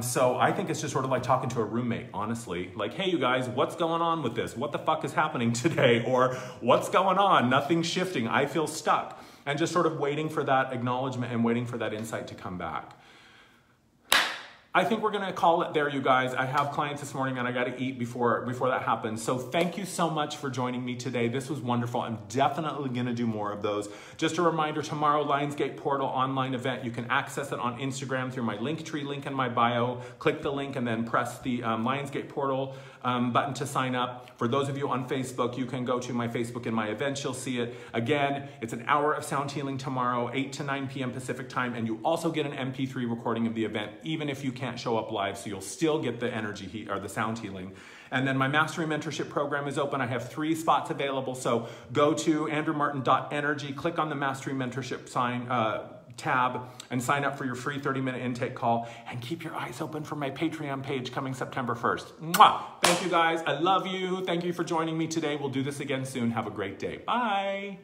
So I think it's just sort of like talking to a roommate, honestly. Like, hey, you guys, what's going on with this? What the fuck is happening today? Or what's going on? Nothing's shifting. I feel stuck. And just sort of waiting for that acknowledgement and waiting for that insight to come back. I think we're going to call it there, you guys. I have clients this morning and I got to eat before that happens. So thank you so much for joining me today. This was wonderful. I'm definitely going to do more of those. Just a reminder, tomorrow, Lionsgate Portal online event. You can access it on Instagram through my Linktree link in my bio. Click the link and then press the Lionsgate Portal button to sign up. For those of you on Facebook, you can go to my Facebook in my events. You'll see it. Again, it's an hour of sound healing tomorrow, 8 to 9 p.m. Pacific time, and you also get an MP3 recording of the event, even if you can't show up live, so you'll still get the energy or the sound healing. And then my Mastery Mentorship Program is open. I have 3 spots available, so go to andrewmartin.energy, click on the Mastery Mentorship tab and sign up for your free 30-minute intake call, and keep your eyes open for my Patreon page coming September 1st. Mwah! Thank you guys. I love you. Thank you for joining me today. We'll do this again soon. Have a great day. Bye.